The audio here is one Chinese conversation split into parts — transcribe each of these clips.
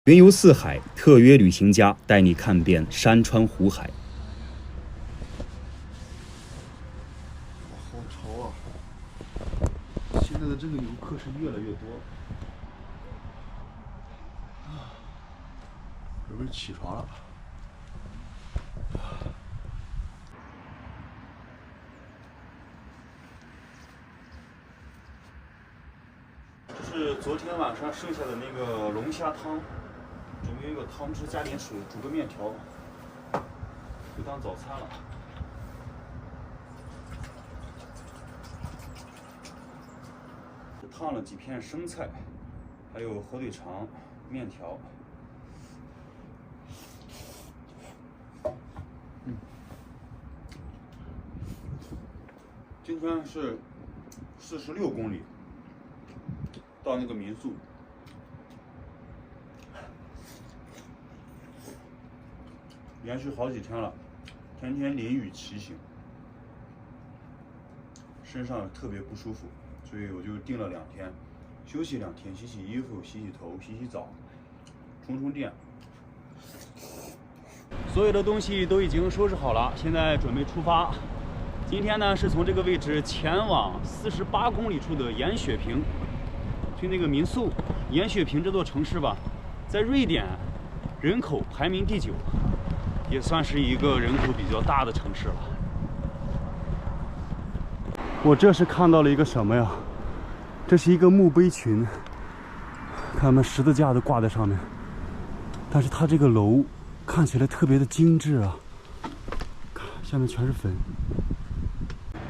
云游四海，特约旅行家带你看遍山川湖海。好潮啊！现在的这个游客是越来越多。准备起床了。这是昨天晚上剩下的那个龙虾汤，准备一个汤汁，加点水，煮个面条，就当早餐了。烫了几片生菜，还有火腿肠、面条。今天是46公里到那个民宿，连续好几天了，天天淋雨骑行，身上特别不舒服，所以我就定了2天，休息2天，洗洗衣服、洗洗头、洗洗澡、充电。所有的东西都已经收拾好了，现在准备出发。今天呢是从这个位置前往48公里处的盐雪平，去那个民宿。盐雪平这座城市吧，在瑞典人口排名第9，也算是一个人口比较大的城市了。我这是看到了一个什么呀？这是一个墓碑群，看他们十字架都挂在上面，但是它这个楼看起来特别的精致啊，看下面全是坟。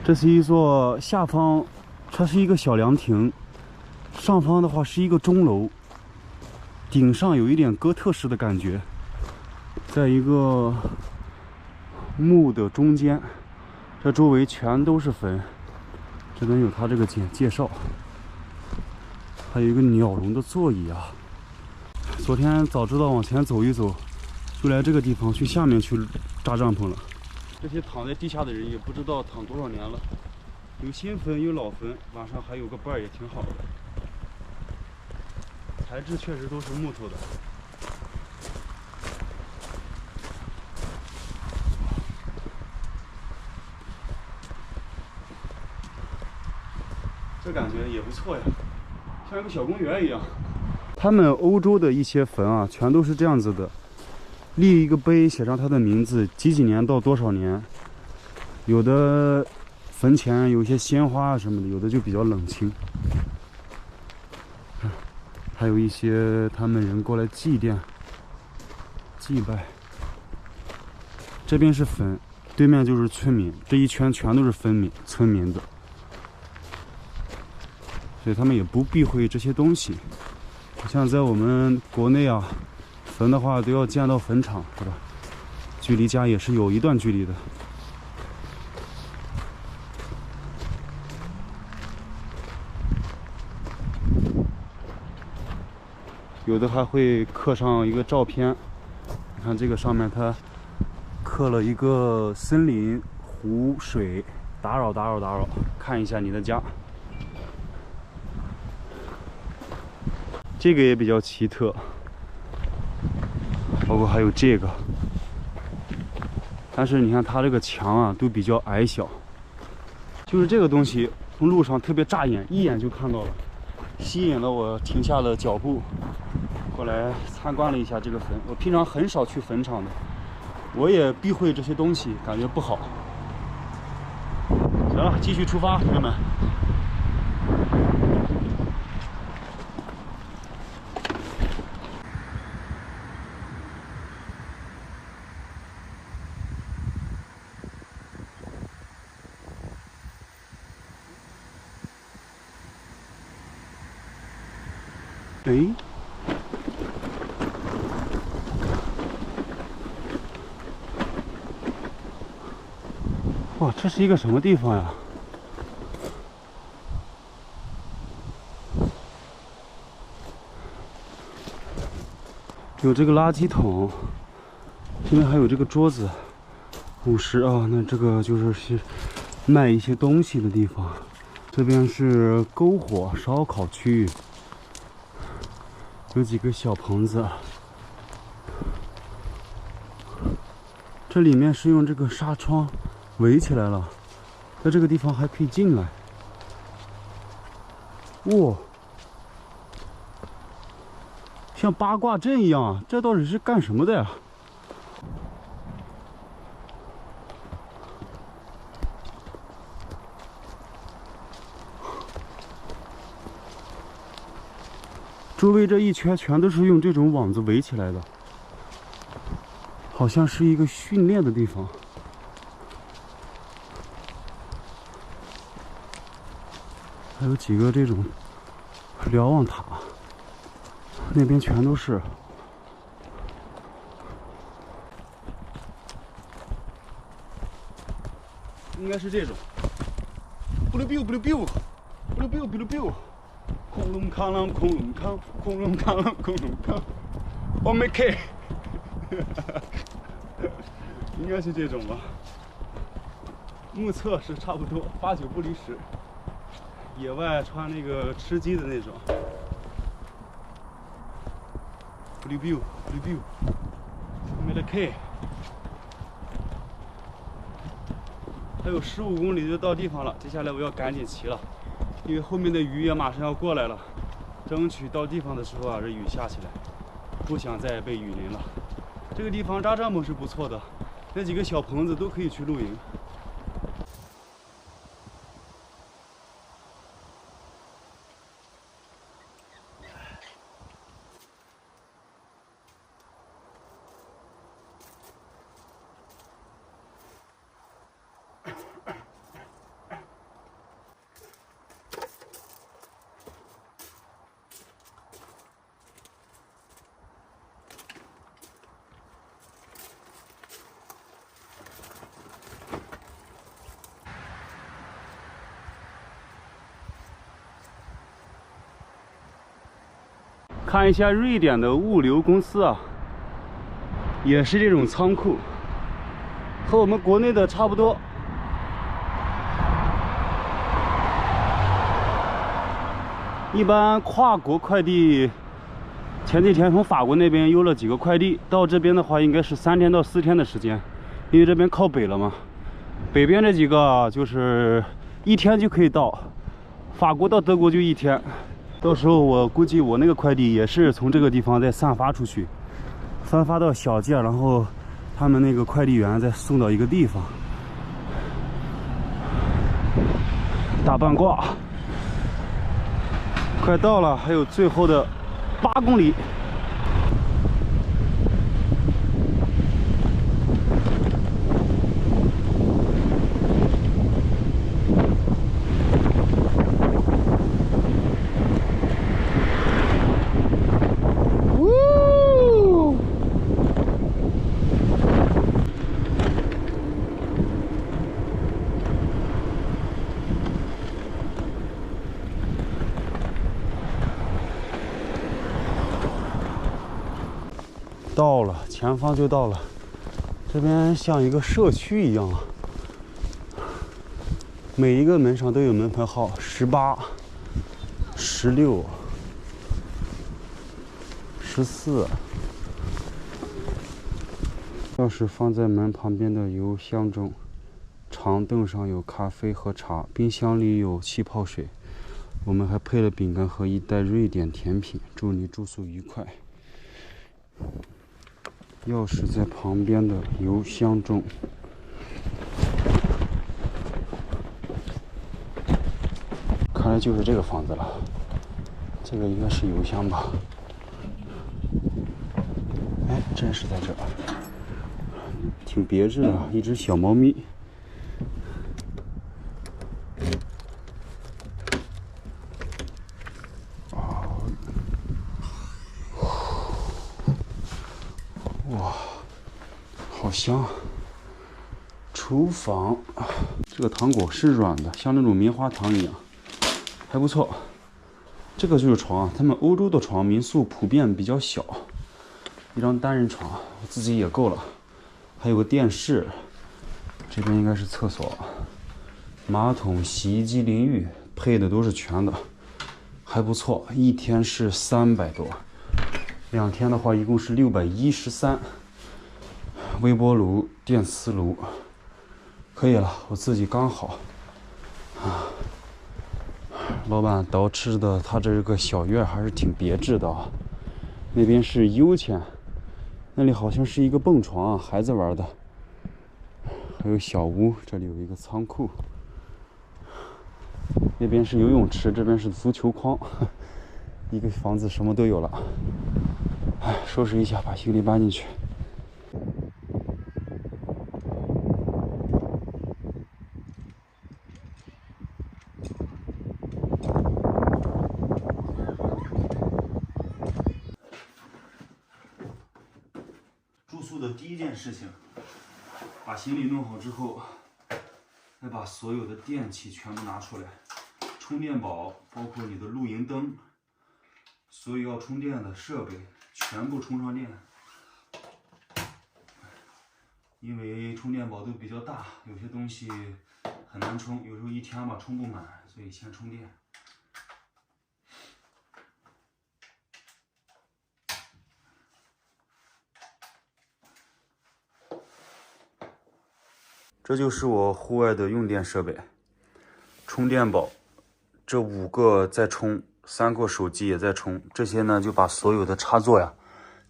这是一座下方，它是一个小凉亭，上方的话是一个钟楼，顶上有一点哥特式的感觉，在一个墓的中间，这周围全都是坟。这边有它这个介绍，还有一个鸟笼的座椅啊。昨天早知道往前走一走，就来这个地方去下面去扎帐篷了。这些躺在地下的人也不知道躺多少年了，有新坟有老坟，晚上还有个伴儿也挺好的。材质确实都是木头的。这感觉也不错呀，像一个小公园一样。他们欧洲的一些坟啊，全都是这样子的，立一个碑，写上他的名字，几年到多少年。有的坟前有一些鲜花什么的，有的就比较冷清。还有一些他们人过来祭奠、祭拜。这边是坟，对面就是村民，这一圈全都是村民的，所以他们也不避讳这些东西。像在我们国内啊，坟的话都要建到坟场，是吧？距离家也是有一段距离的。有的还会刻上一个照片，你看这个上面它刻了一个森林、湖水，打扰，看一下你的家。这个也比较奇特，包括还有这个，但是你看它这个墙啊都比较矮小，就是这个东西从路上特别扎眼，一眼就看到了，吸引了我停下了脚步，过来参观了一下这个坟。我平常很少去坟场的，我也避讳这些东西，感觉不好。行了，继续出发，同学们。哎，哇，这是一个什么地方呀？有这个垃圾桶，这边还有这个桌子，50啊，那这个就是卖一些东西的地方。这边是篝火烧烤区域，有几个小棚子，这里面是用这个纱窗围起来了，在这个地方还可以进来。哇，像八卦阵一样啊！这到底是干什么的呀？周围这一圈全都是用这种网子围起来的，好像是一个训练的地方。还有几个这种瞭望塔，那边全都是。应该是这种。不溜 biu 不溜 biu， 不溜 biu 不溜 biu。空隆康啷，空隆康，空隆康啷，空隆康，我没开，应该是这种吧。目测是差不多8、9不离10。野外穿那个吃鸡的那种。不溜 biu， 不溜 biu， 没得开。还有15公里就到地方了，接下来我要赶紧骑了。因为后面的雨也马上要过来了，争取到地方的时候啊，这雨下起来，不想再被雨淋了。这个地方扎帐篷是不错的，那几个小棚子都可以去露营。看一下瑞典的物流公司啊，也是这种仓库，和我们国内的差不多。一般跨国快递，前几天从法国那边邮了几个快递，到这边的话应该是3天到4天的时间，因为这边靠北了嘛。北边这几个就是1天就可以到，法国到德国就1天。到时候我估计我那个快递也是从这个地方再散发出去，散发到小件，然后他们那个快递员再送到一个地方。大半挂，快到了，还有最后的8公里。到了，前方就到了。这边像一个社区一样啊，每一个门上都有门牌号，18、16、14。钥匙放在门旁边的油箱中，长凳上有咖啡和茶，冰箱里有气泡水。我们还配了饼干和1袋瑞典甜品。祝你住宿愉快。钥匙在旁边的油箱中。看来就是这个房子了，这个应该是油箱吧？哎，真是在这儿，挺别致的，一只小猫咪。哇，好香！厨房，这个糖果是软的，像那种棉花糖一样，还不错。这个就是床啊，他们欧洲的床民宿普遍比较小，一张单人床，我自己也够了。还有个电视，这边应该是厕所，马桶、洗衣机、淋浴配的都是全的，还不错。一天是300多。2天的话，一共是613。微波炉、电磁炉，可以了，我自己刚好。老板捯饬的，他这个小院还是挺别致的啊。那边是悠闲，那里好像是一个蹦床啊，孩子玩的。还有小屋，这里有一个仓库。那边是游泳池，这边是足球框，一个房子什么都有了。收拾一下，把行李搬进去。住宿的第一件事情，把行李弄好之后，再把所有的电器全部拿出来，充电宝，包括你的露营灯，所有要充电的设备全部充上电。因为充电宝都比较大，有些东西很难充，有时候一天吧充不满，所以先充电。这就是我户外的用电设备，充电宝，这5个在充，3个手机也在充，这些呢就把所有的插座呀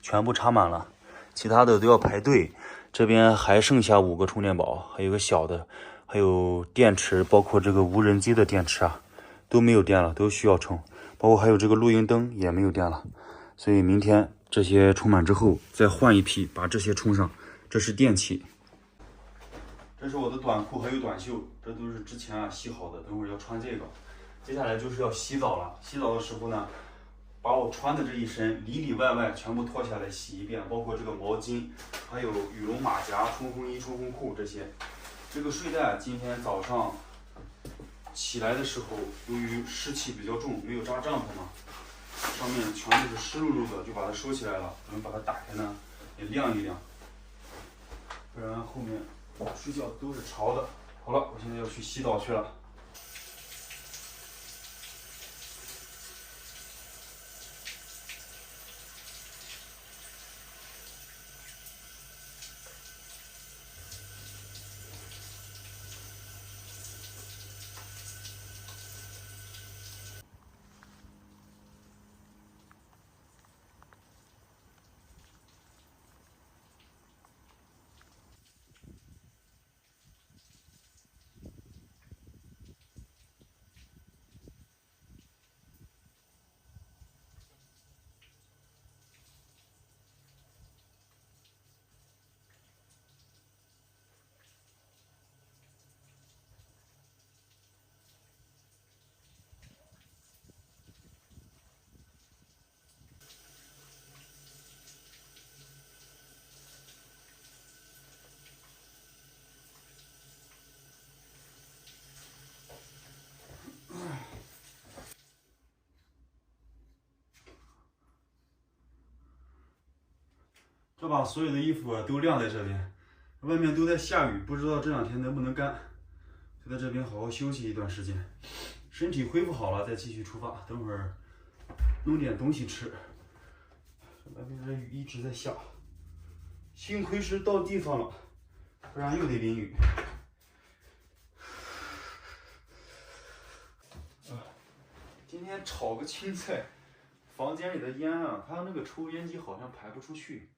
全部插满了，其他的都要排队。这边还剩下5个充电宝，还有个小的，还有电池，包括这个无人机的电池啊，都没有电了，都需要充，包括还有这个露营灯也没有电了，所以明天这些充满之后再换一批，把这些充上。这是电器。这是我的短裤还有短袖，这都是之前洗好的，等会儿要穿这个。接下来就是要洗澡了，洗澡的时候呢，把我穿的这一身里里外外全部脱下来洗一遍，包括这个毛巾，还有羽绒马甲、冲锋衣、冲锋裤这些。这个睡袋今天早上起来的时候，由于湿气比较重，没有扎帐篷嘛，上面全都是湿漉漉的，就把它收起来了。我们把它打开呢，也晾一晾，不然后面睡觉都是潮的。好了，我现在要去洗澡去了。这把所有的衣服都晾在这边，外面都在下雨，不知道这2天能不能干。就在这边好好休息一段时间，身体恢复好了再继续出发。等会儿弄点东西吃。外面这雨一直在下，幸亏是到地方了，不然又得淋雨。今天炒个青菜，房间里的烟啊，它那个抽烟机好像排不出去。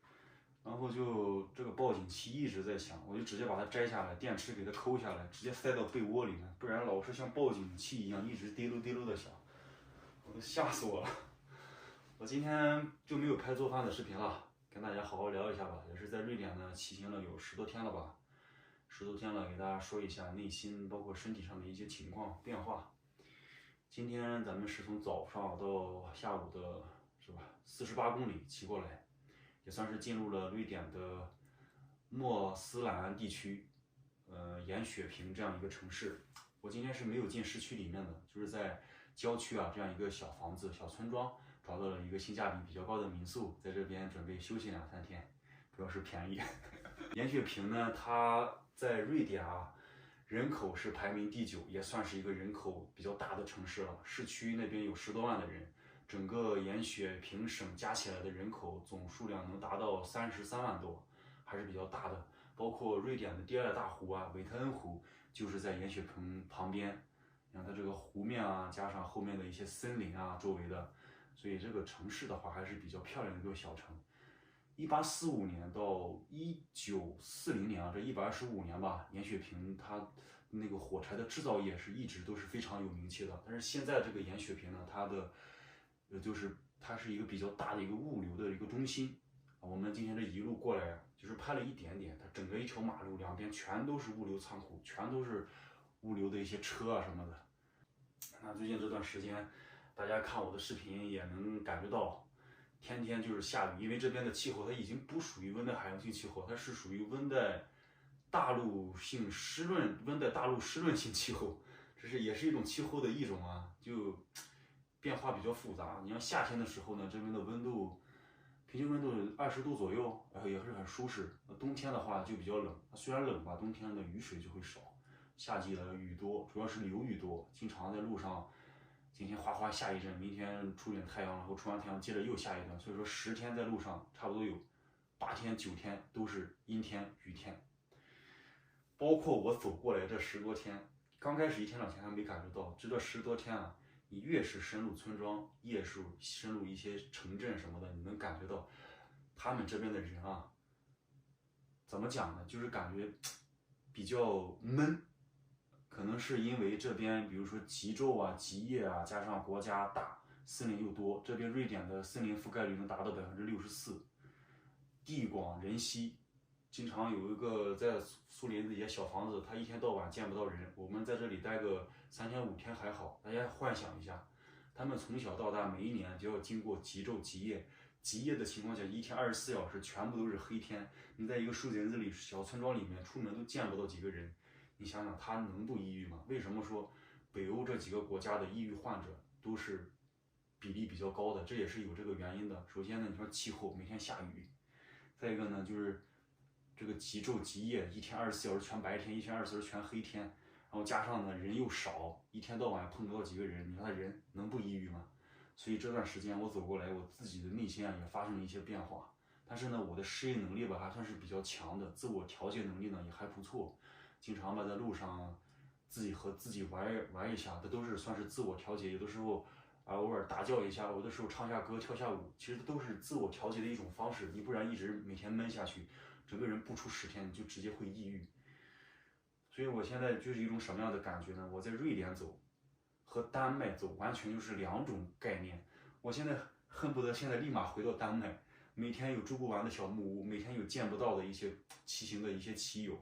然后就这个报警器一直在响，我就直接把它摘下来，电池给它抠下来，直接塞到被窝里面，不然老是像报警器一样一直滴噜滴噜的响，我都吓死我了。我今天就没有拍做饭的视频了，跟大家好好聊一下吧。也是在瑞典呢骑行了有10多天了吧，10多天了，给大家说一下内心包括身体上的一些情况变化。今天咱们是从早上到下午的是吧48公里骑过来。也算是进入了瑞典的莫斯兰地区，沿雪平这样一个城市。我今天是没有进市区里面的，就是在郊区啊这样一个小房子、小村庄，找到了一个性价比比较高的民宿，在这边准备休息2、3天，主要是便宜。沿雪平呢，它在瑞典啊，人口是排名第9，也算是一个人口比较大的城市了。市区那边有10多万的人。整个沿雪平省加起来的人口总数量能达到33万多，还是比较大的。包括瑞典的第二大湖啊，韦特恩湖，就是在盐雪盆旁边。你看它这个湖面啊，加上后面的一些森林啊，周围的，所以这个城市的话还是比较漂亮的一个小城。1845年到1940年啊，这125年吧，盐雪坪它那个火柴的制造业是一直都是非常有名气的。但是现在这个盐雪坪呢，就是它是一个比较大的一个物流的一个中心。我们今天这一路过来，就是拍了一点点，它整个一条马路两边全都是物流仓库，全都是物流的一些车啊什么的。那最近这段时间，大家看我的视频也能感觉到，天天就是下雨，因为这边的气候它已经不属于温带海洋性气候，它是属于温带大陆湿润性气候，也是一种气候的一种啊，就变化比较复杂。你像夏天的时候呢，这边的平均温度20度左右，然后也是很舒适。冬天的话就比较冷，虽然冷吧，冬天的雨水就会少。夏季的雨多，主要是流雨多，经常在路上，今天哗哗下一阵，明天出点太阳，然后出完太阳接着又下一段，所以说10天在路上，差不多有8天9天都是阴天雨天。包括我走过来这10多天，刚开始1天2天还没感觉到，这10多天啊，你越是深入村庄，越是深入一些城镇什么的，你能感觉到他们这边的人啊，怎么讲呢？就是感觉比较闷。可能是因为这边，比如说极昼啊、极夜啊，加上国家大，森林又多，这边瑞典的森林覆盖率能达到64%，地广人稀，经常有一个在苏林的一些小房子，他一天到晚见不到人。我们在这里待个3天5天还好，大家幻想一下，他们从小到大每一年就要经过极昼极夜，极夜的情况下，一天24小时全部都是黑天，你在一个树林子里、小村庄里面出门都见不到几个人。你想想，他能不抑郁吗？为什么说北欧这几个国家的抑郁患者都是比例比较高的？这也是有这个原因的。首先呢，你说气候每天下雨，再一个呢就是这个极昼极夜，一天24小时全白天，一天24小时全黑天，然后加上呢人又少，一天到晚碰不到几个人，你说他人能不抑郁吗？所以这段时间我走过来，我自己的内心啊也发生了一些变化。但是呢，我的适应能力吧还算是比较强的，自我调节能力呢也还不错。经常吧在路上自己和自己玩一下，这都是算是自我调节。有的时候偶尔大叫一下，有的时候唱下歌跳下舞，其实都是自我调节的一种方式。你不然一直每天闷下去，整个人不出10天你就直接会抑郁。所以我现在就是一种什么样的感觉呢？我在瑞典走和丹麦走完全就是2种概念。我现在恨不得现在立马回到丹麦，每天有住不完的小木屋，每天有见不到的一些骑行的一些骑友，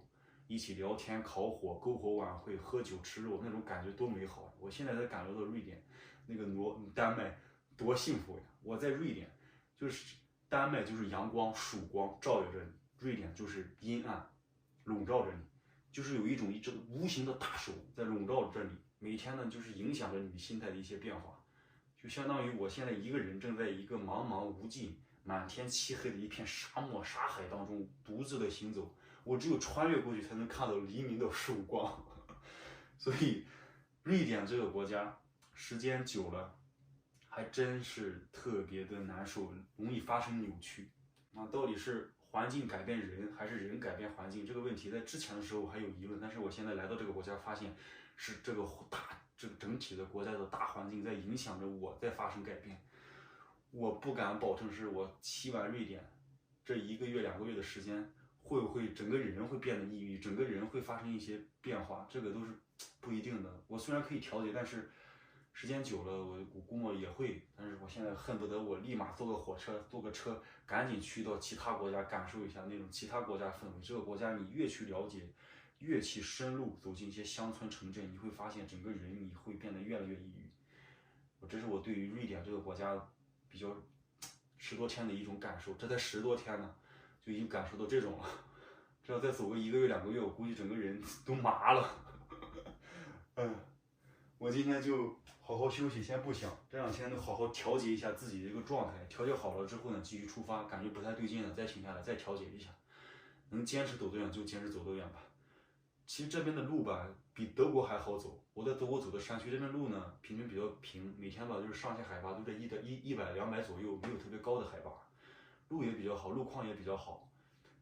一起聊天、烤火、篝火晚会、喝酒吃肉，那种感觉多美好啊！我现在才感觉到瑞典那个丹麦多幸福呀！我在瑞典，就是丹麦就是阳光、曙光照耀着你，瑞典就是阴暗笼罩着你，就是有一种无形的大手在笼罩着你，每天呢就是影响着你心态的一些变化，就相当于我现在一个人正在一个茫茫无际、满天漆黑的一片沙漠沙海当中独自的行走。我只有穿越过去才能看到黎明的曙光，所以瑞典这个国家时间久了，还真是特别的难受，容易发生扭曲。那到底是环境改变人，还是人改变环境？这个问题在之前的时候还有疑问，但是我现在来到这个国家，发现是这个整体的国家的大环境在影响着我在发生改变。我不敢保证是我骑完瑞典这1个月2个月的时间。会不会整个人会变得抑郁，整个人会发生一些变化，这个都是不一定的。我虽然可以调节，但是时间久了，我估摸也会。但是我现在恨不得我立马坐个火车、坐个车，赶紧去到其他国家感受一下那种其他国家氛围。这个国家你越去了解，越去深入走进一些乡村城镇，你会发现整个人你会变得越来越抑郁。这是我对于瑞典这个国家比较10多天的一种感受。这才10多天呢。就已经感受到这种了，这要再走个1个月2个月，我估计整个人都麻了。我今天就好好休息，先不想，这2天好好调节一下自己的一个状态，调节好了之后呢，继续出发，感觉不太对劲了，再停下来，再调节一下，能坚持走多远就坚持走多远吧。其实这边的路吧，比德国还好走。我在德国走的山区，这边路呢平均比较平，每天吧就是上下海拔都在100、200左右，没有特别高的海拔。路也比较好，路况也比较好，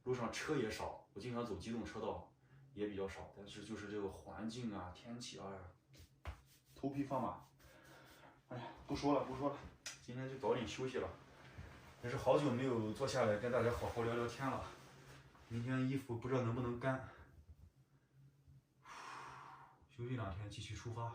路上车也少，我经常走机动车道，也比较少。但是就是这个环境啊、天气，哎呀，头皮发麻。哎呀，不说了，今天就早点休息了。也是好久没有坐下来跟大家好好聊聊天了。明天衣服不知道能不能干，休息2天继续出发。